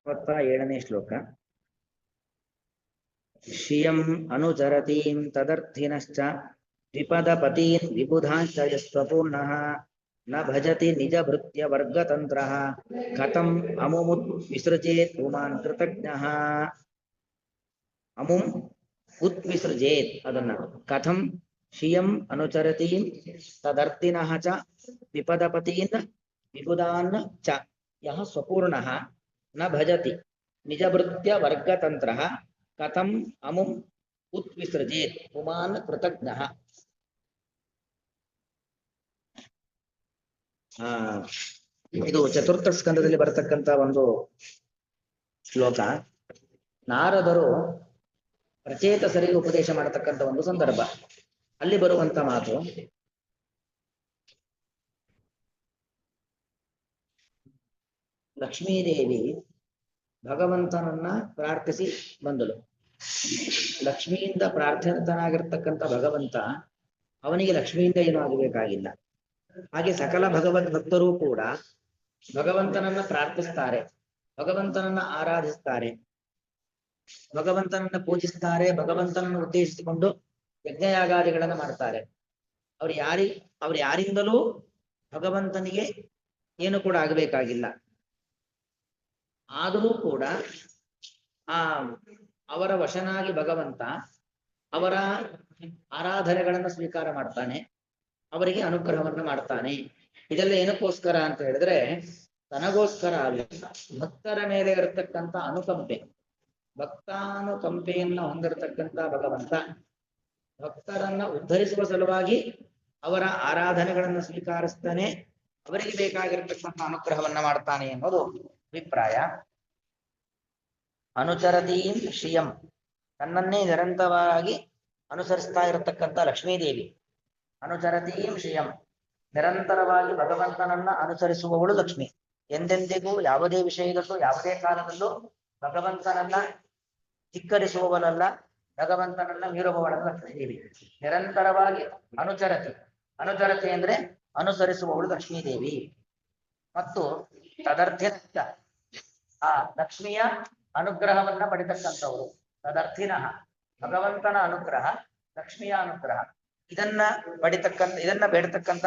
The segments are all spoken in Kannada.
47ನೇ ಶ್ಲೋಕ. ಶ್ರಿಯಂ ಅನುಚರತೀಂ ತದರ್ಥಿನಶ್ಚ ದ್ವಿಪದಪತೀನ್ ವಿಬುಧಾಶ್ಚ ಯಸ್ವಪೂರ್ಣಃ ನ ಭಜತಿ ನಿಜ ಭೃತ್ಯ ವರ್ಗತಂತ್ರಃ ಕಥಂ ಅಮುಮುತ್ ವಿಸೃಜೇತ್ ಪುಮಾನ್ ಕೃತಜ್ಞಃ. ಅಮುಂ ಉತ್ ವಿಸೃಜೇತ್ ಅದನ್ನ ಕಥಂ ಶ್ರಿಯಂ ಅನುಚರತೀಂ ತದರ್ಥಿನಃ ಚ ದ್ವಿಪದಪತೀನ್ ವಿಬುಧಾನ್ ಚ ಯಃ ಸ್ವಪೂರ್ಣಃ ನ ಭಜತಿ ನಿಜ ಭೃತ್ಯ ವರ್ಗತಂತ್ರಃ ಕಥಂ ಅಮುಂ ಉತ್ ವಿಸೃಜೇತ್ ಪುಮಾನ್ ಕೃತಜ್ಞಃ. ಇದು ಚತುರ್ಥ ಸ್ಕಂದದಲ್ಲಿ ಬರತಕ್ಕಂತ ಒಂದು ಶ್ಲೋಕ. ನಾರದರು ಪ್ರಚೇತಸರಿಗೆ ಉಪದೇಶ ಮಾಡತಕ್ಕಂಥ ಒಂದು ಸಂದರ್ಭ. ಅಲ್ಲಿ ಬರುವಂತ ಮಾತು, ಲಕ್ಷ್ಮೀದೇವಿ ಭಗವಂತನನ್ನ ಪ್ರಾರ್ಥಿಸಿ ಬಂದಳು. ಲಕ್ಷ್ಮಿಯಿಂದ ಪ್ರಾರ್ಥಿತನಾಗಿರ್ತಕ್ಕಂಥ ಭಗವಂತ ಅವನಿಗೆ ಲಕ್ಷ್ಮಿಯಿಂದ ಏನೂ ಆಗಬೇಕಾಗಿಲ್ಲ. ಹಾಗೆ ಸಕಲ ಭಗವದ್ ಭಕ್ತರೂ ಕೂಡ ಭಗವಂತನನ್ನ ಪ್ರಾರ್ಥಿಸ್ತಾರೆ, ಭಗವಂತನನ್ನ ಆರಾಧಿಸ್ತಾರೆ, ಭಗವಂತನನ್ನ ಪೂಜಿಸ್ತಾರೆ, ಭಗವಂತನನ್ನು ಉದ್ದೇಶಿಸಿಕೊಂಡು ಯಜ್ಞಯಾಗಾದಿಗಳನ್ನ ಮಾಡ್ತಾರೆ. ಅವ್ರು ಯಾರಿಂದಲೂ ಭಗವಂತನಿಗೆ ಏನು ಕೂಡ ಆಗಬೇಕಾಗಿಲ್ಲ. ಆದರೂ ಕೂಡ ಅವರ ವಶನಾಗಿ ಭಗವಂತ ಅವರ ಆರಾಧನೆಗಳನ್ನು ಸ್ವೀಕಾರ ಮಾಡ್ತಾನೆ, ಅವರಿಗೆ ಅನುಗ್ರಹವನ್ನು ಮಾಡ್ತಾನೆ. ಇದೆಲ್ಲ ಏನಕ್ಕೋಸ್ಕರ ಅಂತ ಹೇಳಿದ್ರೆ ತನಗೋಸ್ಕರ ಅಲ್ಲ, ಭಕ್ತರ ಮೇಲೆ ಇರತಕ್ಕಂಥ ಅನುಕಂಪೆ, ಭಕ್ತಾನುಕಂಪೆಯನ್ನ ಹೊಂದಿರತಕ್ಕಂಥ ಭಗವಂತ ಭಕ್ತರನ್ನ ಉದ್ಧರಿಸುವ ಸಲುವಾಗಿ ಅವರ ಆರಾಧನೆಗಳನ್ನು ಸ್ವೀಕರಿಸ್ತಾನೆ, ಅವರಿಗೆ ಬೇಕಾಗಿರತಕ್ಕಂಥ ಅನುಗ್ರಹವನ್ನ ಮಾಡ್ತಾನೆ ಅನ್ನೋದು ಅಭಿಪ್ರಾಯ. ಅನುಚರತೀಂ ಶ್ರಿಯಂ, ತನ್ನನ್ನೇ ನಿರಂತರವಾಗಿ ಅನುಸರಿಸ್ತಾ ಇರತಕ್ಕಂಥ ಲಕ್ಷ್ಮೀದೇವಿ. ಅನುಚರತೀಂ ಶ್ರಿಯಂ, ನಿರಂತರವಾಗಿ ಭಗವಂತನನ್ನ ಅನುಸರಿಸುವವಳು ಲಕ್ಷ್ಮಿ. ಎಂದೆಂದಿಗೂ ಯಾವುದೇ ವಿಷಯದಲ್ಲೂ ಯಾವುದೇ ಕಾಲದಲ್ಲೂ ಭಗವಂತನನ್ನ ಧಿಕ್ಕರಿಸುವವಳಲ್ಲ, ಭಗವಂತನನ್ನ ಮೀರುವವಳಲ್ಲ ಲಕ್ಷ್ಮೀದೇವಿ. ನಿರಂತರವಾಗಿ ಅನುಚರತಿ, ಅನುಚರತಿ ಅಂದ್ರೆ ಅನುಸರಿಸುವವಳು ಲಕ್ಷ್ಮೀದೇವಿ. ಮತ್ತು ತದರ್ಥಿನಶ್ಚ, ಆ ಲಕ್ಷ್ಮಿಯ ಅನುಗ್ರಹವನ್ನ ಪಡಿತಕ್ಕಂಥವರು. ತದರ್ಥಿನಃ, ಭಗವಂತನ ಅನುಗ್ರಹ, ಲಕ್ಷ್ಮಿಯ ಅನುಗ್ರಹ, ಇದನ್ನ ಬೇಡತಕ್ಕಂಥ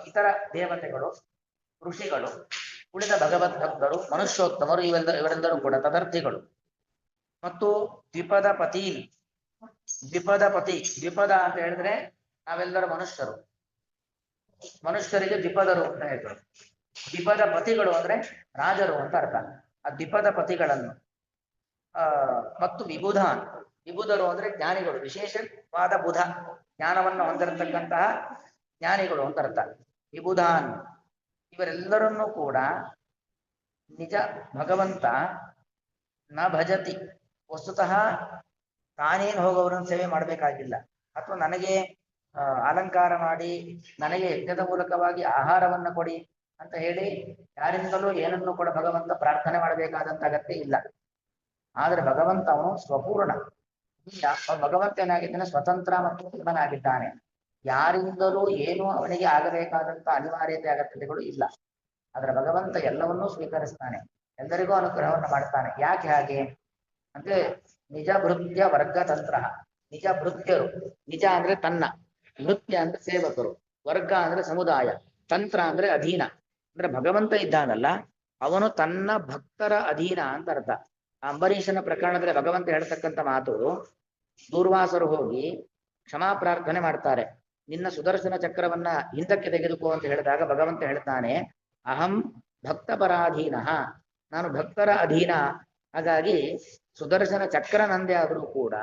ಇತರ ದೇವತೆಗಳು, ಋಷಿಗಳು, ಉಳಿದ ಭಗವದ್ ಭಕ್ತರು, ಮನುಷ್ಯೋತ್ತಮರು, ಇವರೆಲ್ಲರೂ ಕೂಡ ತದರ್ಥಿಗಳು. ಮತ್ತು ದ್ವಿಪದ ಪತಿ, ದ್ವಿಪದ ಅಂತ ಹೇಳಿದ್ರೆ ನಾವೆಲ್ಲರೂ ಮನುಷ್ಯರು, ಮನುಷ್ಯರಿಗೆ ದ್ವಿಪದರು ಅಂತ ಹೇಳ್ತಾರೆ. ದ್ವಿಪದ ಪತಿಗಳು ಅಂದ್ರೆ ರಾಜರು ಅಂತ ಅರ್ಥ. ಆ ದ್ವಿಪದ ಪತಿಗಳನ್ನು ಮತ್ತು ವಿಬುಧರು ಅಂದ್ರೆ ಜ್ಞಾನಿಗಳು, ವಿಶೇಷವಾದ ಬುಧ ಜ್ಞಾನವನ್ನು ಹೊಂದಿರತಕ್ಕಂತಹ ಜ್ಞಾನಿಗಳು ಅಂತ ಅರ್ಥ. ವಿಬುಧಾನ್, ಇವರೆಲ್ಲರನ್ನೂ ಕೂಡ ನಿಜ ಭಗವಂತ ನ ಭಜತಿ, ವಸ್ತುತಃ ತಾನೇನು ಹೋಗೋರನ್ನು ಸೇವೆ ಮಾಡಬೇಕಾಗಿಲ್ಲ, ಅಥವಾ ನನಗೆ ಅಲಂಕಾರ ಮಾಡಿ ನನಗೆ ಯಜ್ಞದ ಮೂಲಕವಾಗಿ ಆಹಾರವನ್ನ ಕೊಡಿ ಅಂತ ಹೇಳಿ ಯಾರಿಂದಲೂ ಏನನ್ನು ಕೂಡ ಭಗವಂತ ಪ್ರಾರ್ಥನೆ ಮಾಡಬೇಕಾದಂತ ಅಗತ್ಯ ಇಲ್ಲ. ಆದ್ರೆ ಭಗವಂತ ಅವನು ಸ್ವಪೂರ್ಣ, ಭಗವಂತ ಏನಾಗಿದ್ದಾನೆ, ಸ್ವತಂತ್ರ ಮತ್ತು ಪೂರ್ಣನಾಗಿದ್ದಾನೆ. ಯಾರಿಂದಲೂ ಏನೂ ಅವನಿಗೆ ಆಗಬೇಕಾದಂತ ಅನಿವಾರ್ಯತೆ ಅಗತ್ಯತೆಗಳು ಇಲ್ಲ. ಆದ್ರೆ ಭಗವಂತ ಎಲ್ಲವನ್ನೂ ಸ್ವೀಕರಿಸ್ತಾನೆ, ಎಲ್ಲರಿಗೂ ಅನುಗ್ರಹವನ್ನು ಮಾಡ್ತಾನೆ. ಯಾಕೆ ಹಾಗೆ ಅಂದ್ರೆ ನಿಜ ಭೃತ್ಯ ವರ್ಗತಂತ್ರ, ನಿಜ ಭೃತ್ಯರು, ನಿಜ ಅಂದ್ರೆ ತನ್ನ, ಭೃತ್ಯ ಅಂದ್ರೆ ಸೇವಕರು, ವರ್ಗ ಅಂದ್ರೆ ಸಮುದಾಯ, ತಂತ್ರ ಅಂದ್ರೆ ಅಧೀನ. ಅಂದ್ರೆ ಭಗವಂತ ಇದ್ದಾನಲ್ಲ ಅವನು ತನ್ನ ಭಕ್ತರ ಅಧೀನ ಅಂತ ಅರ್ಥ. ಅಂಬರೀಷನ ಪ್ರಕರಣದಲ್ಲಿ ಭಗವಂತ ಹೇಳ್ತಕ್ಕಂಥ ಮಾತು, ದೂರ್ವಾಸರು ಹೋಗಿ ಕ್ಷಮಾ ಪ್ರಾರ್ಥನೆ ಮಾಡ್ತಾರೆ, ನಿನ್ನ ಸುದರ್ಶನ ಚಕ್ರವನ್ನ ಹಿಂದಕ್ಕೆ ತೆಗೆದುಕೋ ಅಂತ ಹೇಳಿದಾಗ ಭಗವಂತ ಹೇಳ್ತಾನೆ, ಅಹಂ ಭಕ್ತ ಪರಾಧೀನ, ನಾನು ಭಕ್ತರ ಅಧೀನ. ಹಾಗಾಗಿ ಸುದರ್ಶನ ಚಕ್ರ ನಂದೇ ಆದರೂ ಕೂಡ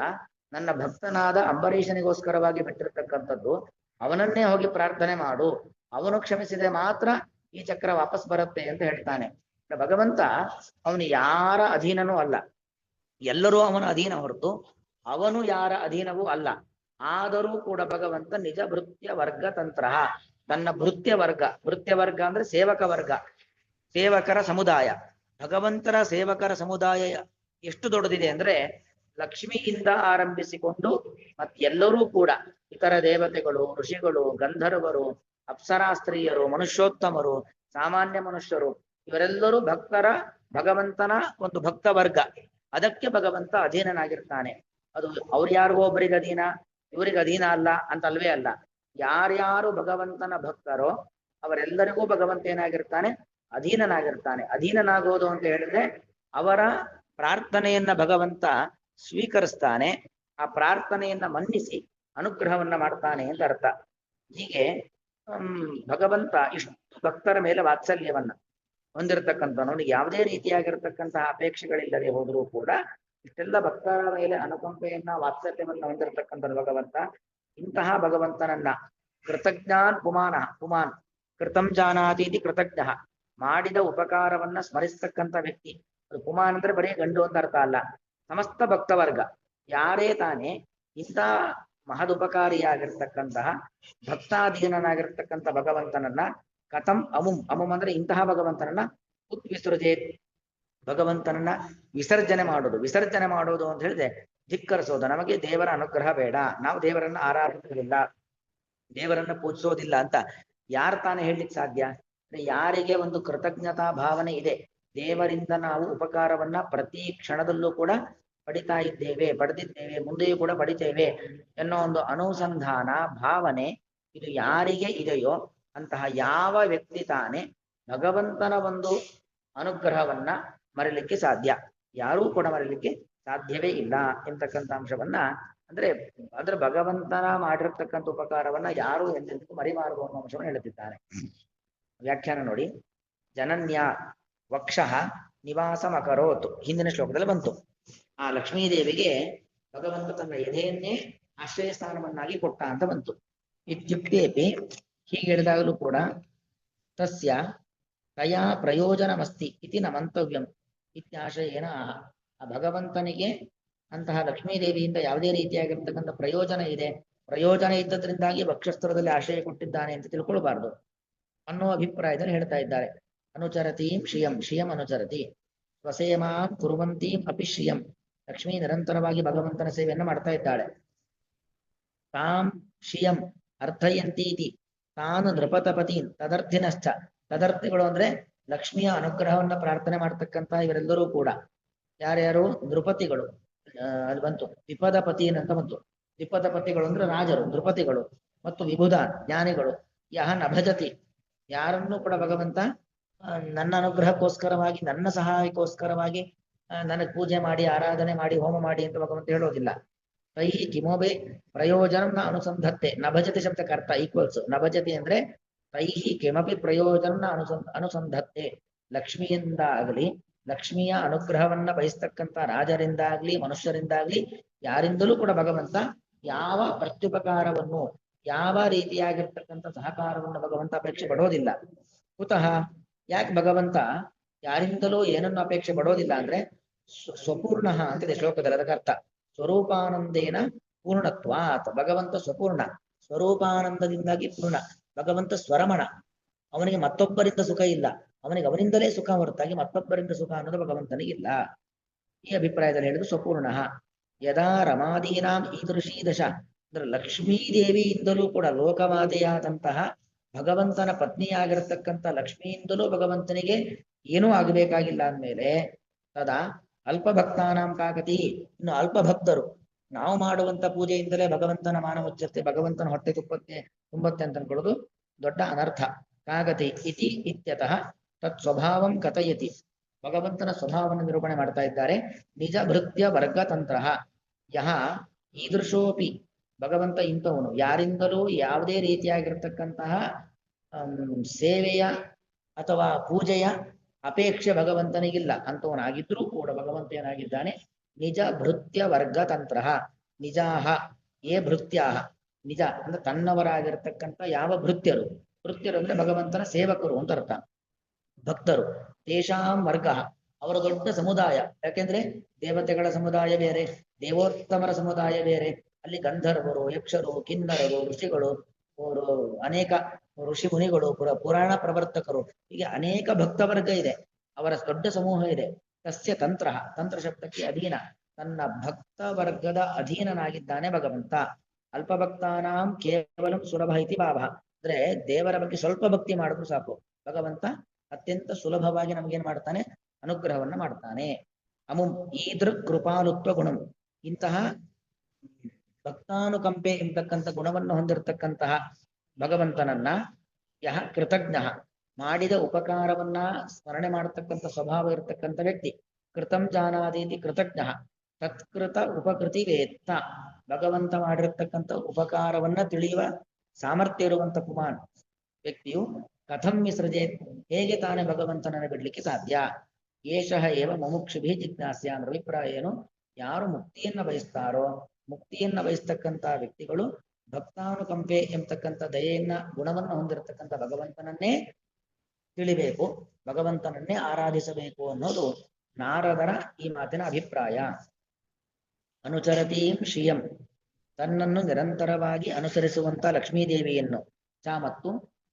ನನ್ನ ಭಕ್ತನಾದ ಅಂಬರೀಷನಿಗೋಸ್ಕರವಾಗಿ ಬಿಟ್ಟಿರ್ತಕ್ಕಂಥದ್ದು, ಅವನನ್ನೇ ಹೋಗಿ ಪ್ರಾರ್ಥನೆ ಮಾಡು, ಅವನು ಕ್ಷಮಿಸಿದೆ ಮಾತ್ರ ಈ ಚಕ್ರ ವಾಪಸ್ ಬರುತ್ತೆ ಅಂತ ಹೇಳ್ತಾನೆ. ಭಗವಂತ ಅವನು ಯಾರ ಅಧೀನನೂ ಅಲ್ಲ, ಎಲ್ಲರೂ ಅವನ ಅಧೀನ ಹೊರತು ಅವನು ಯಾರ ಅಧೀನವೂ ಅಲ್ಲ. ಆದರೂ ಕೂಡ ಭಗವಂತ ನಿಜ ಭೃತ್ಯ ವರ್ಗ ತಂತ್ರ, ತನ್ನ ಭೃತ್ಯ ವರ್ಗ ಅಂದ್ರೆ ಸೇವಕ ವರ್ಗ, ಸೇವಕರ ಸಮುದಾಯ. ಭಗವಂತರ ಸೇವಕರ ಸಮುದಾಯ ಎಷ್ಟು ದೊಡ್ಡದಿದೆ ಅಂದ್ರೆ ಲಕ್ಷ್ಮಿಯಿಂದ ಆರಂಭಿಸಿಕೊಂಡು ಎಲ್ಲರೂ ಕೂಡ ಇತರ ದೇವತೆಗಳು, ಋಷಿಗಳು, ಗಂಧರ್ವರು, ಅಪ್ಸರಾ ಸ್ತ್ರೀಯರು, ಮನುಷ್ಯೋತ್ತಮರು, ಸಾಮಾನ್ಯ ಮನುಷ್ಯರು, ಇವರೆಲ್ಲರೂ ಭಕ್ತರ ಭಗವಂತನ ಒಂದು ಭಕ್ತ ವರ್ಗ, ಅದಕ್ಕೆ ಭಗವಂತ ಅಧೀನನಾಗಿರ್ತಾನೆ. ಅದು ಅವ್ರು ಯಾರಿಗೋ ಒಬ್ಬರಿಗೆ ಅಧೀನ, ಇವರಿಗೆ ಅಧೀನ ಅಲ್ಲ ಅಂತ ಅಲ್ವೇ ಅಲ್ಲ. ಯಾರ್ಯಾರು ಭಗವಂತನ ಭಕ್ತರೋ ಅವರೆಲ್ಲರಿಗೂ ಭಗವಂತ ಏನಾಗಿರ್ತಾನೆ? ಅಧೀನನಾಗಿರ್ತಾನೆ. ಅಧೀನನಾಗೋದು ಅಂತ ಹೇಳಿದ್ರೆ ಅವರ ಪ್ರಾರ್ಥನೆಯನ್ನ ಭಗವಂತ ಸ್ವೀಕರಿಸ್ತಾನೆ, ಆ ಪ್ರಾರ್ಥನೆಯನ್ನ ಮನ್ನಿಸಿ ಅನುಗ್ರಹವನ್ನ ಮಾಡ್ತಾನೆ ಅಂತ ಅರ್ಥ. ಹೀಗೆ ಭಗವಂತ ಇಷ್ಟು ಭಕ್ತರ ಮೇಲೆ ವಾತ್ಸಲ್ಯವನ್ನ ಹೊಂದಿರತಕ್ಕಂಥವನಿಗೆ ಯಾವುದೇ ರೀತಿಯಾಗಿರ್ತಕ್ಕಂತಹ ಅಪೇಕ್ಷೆಗಳಿಲ್ಲದೆ ಹೋದರೂ ಕೂಡ ಇಷ್ಟೆಲ್ಲ ಭಕ್ತರ ಮೇಲೆ ಅನುಕಂಪೆಯನ್ನ ವಾತ್ಸಲ್ಯವನ್ನ ಹೊಂದಿರತಕ್ಕಂಥ ಭಗವಂತ, ಇಂತಹ ಭಗವಂತನನ್ನ ಕೃತಜ್ಞಾನ್ ಪುಮಾನ್ ಕೃತಂ ಜಾನಾತೀತಿ ಕೃತಜ್ಞ, ಮಾಡಿದ ಉಪಕಾರವನ್ನ ಸ್ಮರಿಸ್ತಕ್ಕಂಥ ವ್ಯಕ್ತಿ. ಅದು ಪುಮಾನ್ ಅಂದ್ರೆ ಬರೀ ಗಂಡು ಅಂತ ಅರ್ಥ ಅಲ್ಲ, ಸಮಸ್ತ ಭಕ್ತವರ್ಗ ಯಾರೇ ತಾನೇ ಇಂಥ ಮಹದುಪಕಾರಿಯಾಗಿರ್ತಕ್ಕಂತಹ ಭಕ್ತಾಧೀನನಾಗಿರ್ತಕ್ಕಂಥ ಭಗವಂತನನ್ನ ಕಥಂ ಅಮುಂ ಅಂದ್ರೆ ಇಂತಹ ಭಗವಂತನನ್ನ ಉತ್ವಿಸೃಜೇತ್, ಭಗವಂತನನ್ನ ವಿಸರ್ಜನೆ ಮಾಡೋದು ಅಂತ ಹೇಳಿದ್ರೆ ಧಿಕ್ಕರಿಸೋದು. ನಮಗೆ ದೇವರ ಅನುಗ್ರಹ ಬೇಡ, ನಾವು ದೇವರನ್ನ ಆರಾಧಿಸೋದಿಲ್ಲ, ದೇವರನ್ನ ಪೂಜಿಸೋದಿಲ್ಲ ಅಂತ ಯಾರು ತಾನೇ ಹೇಳಲಿಕ್ಕೆ ಸಾಧ್ಯ? ಯಾರಿಗೆ ಒಂದು ಕೃತಜ್ಞತಾ ಭಾವನೆ ಇದೆ, ದೇವರಿಂದ ನಾವು ಉಪಕಾರವನ್ನ ಪ್ರತಿ ಕ್ಷಣದಲ್ಲೂ ಕೂಡ ಪಡೆದಿದ್ದೇವೆ, ಮುಂದೆಯೂ ಕೂಡ ಪಡಿತೇವೆ ಎನ್ನೋ ಒಂದು ಅನುಸಂಧಾನ ಭಾವನೆ ಇದು ಯಾರಿಗೆ ಇದೆಯೋ ಅಂತಹ ಯಾವ ವ್ಯಕ್ತಿ ತಾನೇ ಭಗವಂತನ ಒಂದು ಅನುಗ್ರಹವನ್ನ ಮರೀಲಿಕ್ಕೆ ಸಾಧ್ಯ? ಯಾರೂ ಕೂಡ ಮರೀಲಿಕ್ಕೆ ಸಾಧ್ಯವೇ ಇಲ್ಲ ಎಂತಕ್ಕಂಥ ಅಂಶವನ್ನ, ಅಂದ್ರೆ ಭಗವಂತನ ಮಾಡಿರ್ತಕ್ಕಂಥ ಉಪಕಾರವನ್ನ ಯಾರು ಎಂದೆಂದಿಗೂ ಮರಿಮಾರದು ಅನ್ನೋ ಅಂಶವನ್ನು ಹೇಳುತ್ತಿದ್ದಾನೆ. ವ್ಯಾಖ್ಯಾನ ನೋಡಿ. ಜನನ್ಯ ವಕ್ಷಃ ನಿವಾಸಂ ಅಕರೋತ್, ಹಿಂದಿನ ಶ್ಲೋಕದಲ್ಲಿ ಬಂತು. ಆ ಲಕ್ಷ್ಮೀದೇವಿಗೆ ಭಗವಂತ ತನ್ನ ಎದೆಯನ್ನೇ ಆಶ್ರಯ ಸ್ಥಾನವನ್ನಾಗಿ ಕೊಟ್ಟ ಅಂತ ಬಂತು. ಇತ್ಯುಕ್ತೇಪಿ, ಹೀಗೆ ಹೇಳಿದಾಗಲೂ ಕೂಡ ತಸ್ಯ ತಯಾ ಪ್ರಯೋಜನಮಸ್ತಿ ಇತಿ ನ ಮಂತವ್ಯಂ ಇತ್ಯಾಶ್ರಯೇನ. ಆ ಭಗವಂತನಿಗೆ ಅಂತಹ ಲಕ್ಷ್ಮೀದೇವಿಯಿಂದ ಯಾವುದೇ ರೀತಿಯಾಗಿರ್ತಕ್ಕಂಥ ಪ್ರಯೋಜನ ಇದ್ದದ್ರಿಂದಾಗಿ ವಕ್ಷಸ್ಥಳದಲ್ಲಿ ಆಶ್ರಯ ಕೊಟ್ಟಿದ್ದಾನೆ ಅಂತ ತಿಳ್ಕೊಳ್ಬಾರ್ದು ಅನ್ನೋ ಅಭಿಪ್ರಾಯದಲ್ಲಿ ಹೇಳ್ತಾ ಇದ್ದಾರೆ. ಅನುಚರತೀಂ ಶ್ರಿಯಂ ಅನುಚರತಿ ಸ್ವಸೇಮಾಂ ಕುರುವಂತೀಂ ಅಪಿ ಶ್ರಿಯಂ. ಲಕ್ಷ್ಮೀ ನಿರಂತರವಾಗಿ ಭಗವಂತನ ಸೇವೆಯನ್ನು ಮಾಡ್ತಾ ಇದ್ದಾಳೆ. ತಾಂ ಶ್ರಿಯಂ ಅರ್ಥಯಂತೀತಿ ತಾನು ನೃಪತಪತೀನ್ ತದರ್ಥಿನಶ್ಚ. ತದರ್ಥಿಗಳು ಅಂದ್ರೆ ಲಕ್ಷ್ಮಿಯ ಅನುಗ್ರಹವನ್ನ ಪ್ರಾರ್ಥನೆ ಮಾಡ್ತಕ್ಕಂಥ ಇವರೆಲ್ಲರೂ ಕೂಡ ಯಾರ್ಯಾರು? ನೃಪತಿಗಳು. ಅಲ್ಲಿ ಬಂತು ದ್ವಿಪದಪತೀನ್ ಅಂತ ಬಂತು. ದ್ವಿಪದಪತಿಗಳು ಅಂದ್ರೆ ರಾಜರು, ನೃಪತಿಗಳು ಮತ್ತು ವಿಬುಧ ಜ್ಞಾನಿಗಳು. ಯಹ ನಭಜತಿ, ಯಾರನ್ನೂ ಕೂಡ ಭಗವಂತ ನನ್ನ ಅನುಗ್ರಹಕ್ಕೋಸ್ಕರವಾಗಿ, ನನ್ನ ಸಹಾಯಕ್ಕೋಸ್ಕರವಾಗಿ ನನಗೆ ಪೂಜೆ ಮಾಡಿ, ಆರಾಧನೆ ಮಾಡಿ, ಹೋಮ ಮಾಡಿ ಅಂತ ಭಗವಂತ ಹೇಳೋದಿಲ್ಲ. ತೈ ಕಿಮೋಬೆ ಪ್ರಯೋಜನ ನ ಅನುಸಂಧತ್ತೆ. ನಭಜತಿ ಶಬ್ದಕ್ಕೆ ಅರ್ಥ ಈಕ್ವಲ್ಸ್. ನಭಜತಿ ಅಂದ್ರೆ ತೈಹಿ ಕಿಮಪಿ ಪ್ರಯೋಜನ ಅನುಸಂಧತ್ತೆ. ಲಕ್ಷ್ಮಿಯಿಂದಾಗಲಿ, ಲಕ್ಷ್ಮಿಯ ಅನುಗ್ರಹವನ್ನ ಬಯಸ್ತಕ್ಕಂಥ ರಾಜರಿಂದಾಗ್ಲಿ, ಮನುಷ್ಯರಿಂದಾಗ್ಲಿ, ಯಾರಿಂದಲೂ ಕೂಡ ಭಗವಂತ ಯಾವ ಪ್ರತ್ಯುಪಕಾರವನ್ನು, ಯಾವ ರೀತಿಯಾಗಿರ್ತಕ್ಕಂಥ ಸಹಕಾರವನ್ನು ಭಗವಂತ ಅಪೇಕ್ಷೆ ಪಡೋದಿಲ್ಲ. ಕುತಃ, ಯಾಕೆ ಭಗವಂತ ಯಾರಿಂದಲೂ ಏನನ್ನು ಅಪೇಕ್ಷೆ ಪಡೋದಿಲ್ಲ ಅಂದ್ರೆ ಸ್ವಪೂರ್ಣ ಅಂತಿದೆ ಶ್ಲೋಕದಲ್ಲಿ. ಅದಕ್ಕೆ ಅರ್ಥ ಸ್ವರೂಪಾನಂದೇನ ಪೂರ್ಣತ್ವಾತ್. ಭಗವಂತ ಸ್ವಪೂರ್ಣ, ಸ್ವರೂಪಾನಂದದಿಂದಾಗಿ ಪೂರ್ಣ. ಭಗವಂತ ಸ್ವರಮಣ, ಅವನಿಗೆ ಮತ್ತೊಬ್ಬರಿಂದ ಸುಖ ಇಲ್ಲ, ಅವನಿಂದಲೇ ಸುಖ ಹೊರತಾಗಿ ಮತ್ತೊಬ್ಬರಿಂದ ಸುಖ ಅನ್ನೋದು ಭಗವಂತನಿಗಿಲ್ಲ. ಈ ಅಭಿಪ್ರಾಯದಲ್ಲಿ ಹೇಳಿದ್ರು ಸ್ವಪೂರ್ಣ. ಯದಾ ರಮಾದೀನಾಂ ಈದೃಶೀ ದಶ, ಅಂದ್ರೆ ಲಕ್ಷ್ಮೀದೇವಿಯಿಂದಲೂ ಕೂಡ ಲೋಕಮಾತೆಯಾದಂತಹ ಭಗವಂತನ ಪತ್ನಿಯಾಗಿರತಕ್ಕಂಥ ಲಕ್ಷ್ಮಿಯಿಂದಲೂ ಭಗವಂತನಿಗೆ ಏನೂ ಆಗಬೇಕಾಗಿಲ್ಲ ಅಂದ್ಮೇಲೆ ತದಾ ಅಲ್ಪಭಕ್ತಾನಾಂ ಕಾಕತಿ. ಇನ್ನು ಅಲ್ಪಭಕ್ತರು, ನಾವು ಮಾಡುವಂತ ಪೂಜೆಯಿಂದಲೇ ಭಗವಂತನ ಮಾನ ಮುಚ್ಚುತ್ತೆ, ಭಗವಂತನ ಹೊಟ್ಟೆ ತುಂಬತ್ತೆ ಅಂತ ಅನ್ಕೊಳ್ಳೋದು ದೊಡ್ಡ ಅನರ್ಥ. ಕಾಗತಿ ಇತಿ ಇತ್ಯತಃ ತತ್ ಸ್ವಭಾವಂ ಕಥಯತಿ. ಭಗವಂತನ ಸ್ವಭಾವವನ್ನು ನಿರೂಪಣೆ ಮಾಡ್ತಾ ಇದ್ದಾರೆ. ನಿಜ ಭೃತ್ಯ ವರ್ಗತಂತ್ರ ಯಹ ಈದೃಶೋಪಿ. ಭಗವಂತ ಇಂಥವನು, ಯಾರಿಂದಲೂ ಯಾವುದೇ ರೀತಿಯಾಗಿರ್ತಕ್ಕಂತಹ ಸೇವೆಯ ಅಥವಾ ಪೂಜೆಯ ಅಪೇಕ್ಷೆ ಭಗವಂತನಿಗಿಲ್ಲ ಅಂತವನಾಗಿದ್ರೂ ಕೂಡ ಭಗವಂತ ಏನಾಗಿದ್ದಾನೆ? ನಿಜ ಭೃತ್ಯ ವರ್ಗತಂತ್ರ. ನಿಜಾಹ ಏ ಭೃತ್ಯಾಹ, ನಿಜ ಅಂದ್ರೆ ತನ್ನವರಾಗಿರ್ತಕ್ಕಂಥ ಯಾವ ಭೃತ್ಯರು ಅಂದ್ರೆ ಭಗವಂತನ ಸೇವಕರು ಅಂತ ಅರ್ಥ, ಭಕ್ತರು. ತೇಷಾಂ ವರ್ಗ, ಅವರ ದೊಡ್ಡ ಸಮುದಾಯ. ಯಾಕೆಂದ್ರೆ ದೇವತೆಗಳ ಸಮುದಾಯ ಬೇರೆ, ದೇವೋತ್ತಮರ ಸಮುದಾಯ ಬೇರೆ. ಅಲ್ಲಿ ಗಂಧರ್ವರು, ಯಕ್ಷರು, ಕಿನ್ನರರು, ಋಷಿಗಳು, ಅನೇಕ ಋಷಿ ಮುನಿಗಳು, ಪುರಾಣ ಪ್ರವರ್ತಕರು, ಹೀಗೆ ಅನೇಕ ಭಕ್ತವರ್ಗ ಇದೆ, ಅವರ ದೊಡ್ಡ ಸಮೂಹ ಇದೆ. ತಸ್ಯ ತಂತ್ರ ಶಬ್ದಕ್ಕೆ ಅಧೀನ, ತನ್ನ ಭಕ್ತ ವರ್ಗದ ಅಧೀನನಾಗಿದ್ದಾನೆ ಭಗವಂತ. ಅಲ್ಪಭಕ್ತಾನಾಂ ಕೇವಲ ಸುಲಭ ಇತಿ ಭಾವ. ಅಂದ್ರೆ ದೇವರ ಬಗ್ಗೆ ಸ್ವಲ್ಪ ಭಕ್ತಿ ಮಾಡಿದ್ರು ಸಾಕು, ಭಗವಂತ ಅತ್ಯಂತ ಸುಲಭವಾಗಿ ನಮಗೇನ್ ಮಾಡ್ತಾನೆ? ಅನುಗ್ರಹವನ್ನ ಮಾಡ್ತಾನೆ. ಅಮುಂ ಈದೃಕ್ ಕೃಪಾಲುತ್ವ ಗುಣಂ, ಇಂತಹ ಭಕ್ತಾನುಕಂಪೆ ಎಂಬತಕ್ಕಂಥ ಗುಣವನ್ನು ಹೊಂದಿರತಕ್ಕಂತಹ ಭಗವಂತನನ್ನ ಯಹ ಕೃತಜ್ಞ, ಮಾಡಿದ ಉಪಕಾರವನ್ನ ಸ್ಮರಣೆ ಮಾಡತಕ್ಕಂಥ ಸ್ವಭಾವ ಇರತಕ್ಕಂಥ ವ್ಯಕ್ತಿ. ಕೃತಂ ಜಾನಾದೀತಿ ಕೃತಜ್ಞ ತತ್ಕೃತ ಉಪಕೃತಿ ವೇತ್ತ, ಭಗವಂತ ಮಾಡಿರತಕ್ಕಂಥ ಉಪಕಾರವನ್ನ ತಿಳಿಯುವ ಸಾಮರ್ಥ್ಯ ಇರುವಂತ ಪುಮಾನ್ ವ್ಯಕ್ತಿಯು ಕಥಂ ವಿಸೃಜೆ, ಹೇಗೆ ತಾನೇ ಭಗವಂತನನ್ನು ಬಿಡ್ಲಿಕ್ಕೆ ಸಾಧ್ಯ. ಏಷಃ ಏವ ಮುಮುಕ್ಷುಭಿ ಜಿಜ್ಞಾಸ್ಯ ಅಂದ್ರೆ ಅಭಿಪ್ರಾಯ ಏನು, ಯಾರು ಮುಕ್ತಿಯನ್ನ ಬಯಸ್ತಾರೋ, ಮುಕ್ತಿಯನ್ನ ಬಯಸ್ತಕ್ಕಂಥ ವ್ಯಕ್ತಿಗಳು ಭಕ್ತಾನುಕಂಪೆ ಎಂಬತಕ್ಕಂಥ ದಯೆಯನ್ನ ಗುಣವನ್ನು ಹೊಂದಿರತಕ್ಕಂಥ ಭಗವಂತನನ್ನೇ ತಿಳಿಬೇಕು, ಭಗವಂತನನ್ನೇ ಆರಾಧಿಸಬೇಕು ಅನ್ನೋದು ನಾರದರ ಈ ಮಾತಿನ ಅಭಿಪ್ರಾಯ. ಅನುಚರತೀಂ ಶ್ರಿಯಂ, ತನ್ನನ್ನು ನಿರಂತರವಾಗಿ ಅನುಸರಿಸುವಂತ ಲಕ್ಷ್ಮೀದೇವಿಯನ್ನು, ಚ ಮತ್ತು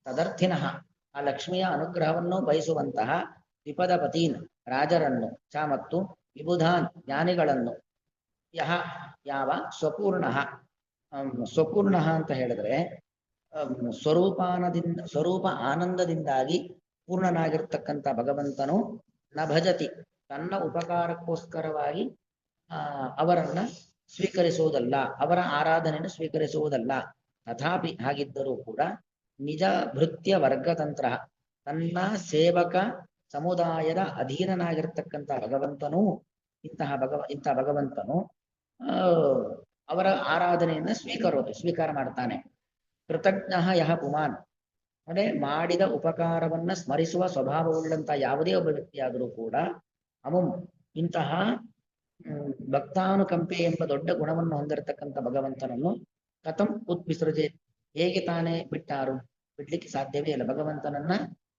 ತದರ್ಥಿನಃ, ಆ ಲಕ್ಷ್ಮಿಯ ಅನುಗ್ರಹವನ್ನು ಬಯಸುವಂತಹ ದ್ವಿಪದಪತೀನ್ ರಾಜರನ್ನು, ಚ ಮತ್ತು ವಿಬುಧಾನ್ ಜ್ಞಾನಿಗಳನ್ನು, ಯಹ ಯಾವ ಸ್ವಪೂರ್ಣ, ಸ್ವಪೂರ್ಣ ಅಂತ ಹೇಳಿದ್ರೆ ಸ್ವರೂಪ ಆನಂದದಿಂದಾಗಿ ಪೂರ್ಣನಾಗಿರ್ತಕ್ಕಂಥ ಭಗವಂತನು ನ ಭಜತಿ, ತನ್ನ ಉಪಕಾರಕ್ಕೋಸ್ಕರವಾಗಿ ಅವರನ್ನ ಸ್ವೀಕರಿಸುವುದಲ್ಲ, ಅವರ ಆರಾಧನೆಯನ್ನು ಸ್ವೀಕರಿಸುವುದಲ್ಲ. ತಥಾಪಿ ಹಾಗಿದ್ದರೂ ಕೂಡ ನಿಜ ಭೃತ್ಯ ವರ್ಗತಂತ್ರ, ತನ್ನ ಸೇವಕ ಸಮುದಾಯದ ಅಧೀನನಾಗಿರ್ತಕ್ಕಂಥ ಭಗವಂತನು, ಇಂತಹ ಭಗವಂತನು ಅವರ ಆರಾಧನೆಯನ್ನ ಸ್ವೀಕಾರ ಮಾಡ್ತಾನೆ. ಕೃತಜ್ಞ ಯಹ ಪುಮಾನ್, ಅಂದ್ರೆ ಮಾಡಿದ ಉಪಕಾರವನ್ನ ಸ್ಮರಿಸುವ ಸ್ವಭಾವವುಳ್ಳಂತ ಯಾವುದೇ ಒಬ್ಬ ವ್ಯಕ್ತಿಯಾದರೂ ಕೂಡ ಅಮುಂ, ಇಂತಹ ಭಕ್ತಾನುಕಂಪೆ ಎಂಬ ದೊಡ್ಡ ಗುಣವನ್ನು ಹೊಂದಿರತಕ್ಕಂಥ ಭಗವಂತನನ್ನು ಕಥಂ ಉತ್ವಿಸೃಜೆ, ಹೇಗೆ ತಾನೇ ಬಿಡ್ಲಿಕ್ಕೆ ಸಾಧ್ಯವೇ ಇಲ್ಲ. ಭಗವಂತನನ್ನ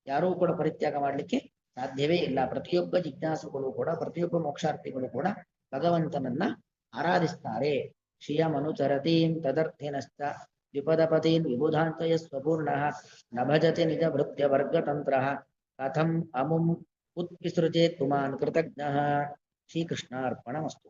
ಯಾರೂ ಕೂಡ ಪರಿತ್ಯಾಗ ಮಾಡ್ಲಿಕ್ಕೆ ಸಾಧ್ಯವೇ ಇಲ್ಲ. ಪ್ರತಿಯೊಬ್ಬ ಜಿಜ್ಞಾಸುಗಳು ಕೂಡ, ಪ್ರತಿಯೊಬ್ಬ ಮೋಕ್ಷಾರ್ಥಿಗಳು ಕೂಡ ಭಗವಂತನನ್ನ ಆರಾಧಿಸ್ತಾರೆ. ಶ್ರಿಯಮನುಚರತೀಂ ತದರ್ಥಿನಶ್ಚ ದ್ವಿಪದಪತೀನ್ ವಿಬುಧಾಂತಯ ಸ್ವಪೂರ್ಣ ನ ಭಜತೆ ನಿಜ ಭೃತ್ಯ ವರ್ಗತಂತ್ರ ಕಥಂ ಅಮುಂ ಉತ್ವಿಸೃಜೇತ್ ಪುಮಾನ್ ಕೃತಜ್ಞ. ಶ್ರೀಕೃಷ್ಣಾರ್ಪಣಮಸ್ತು.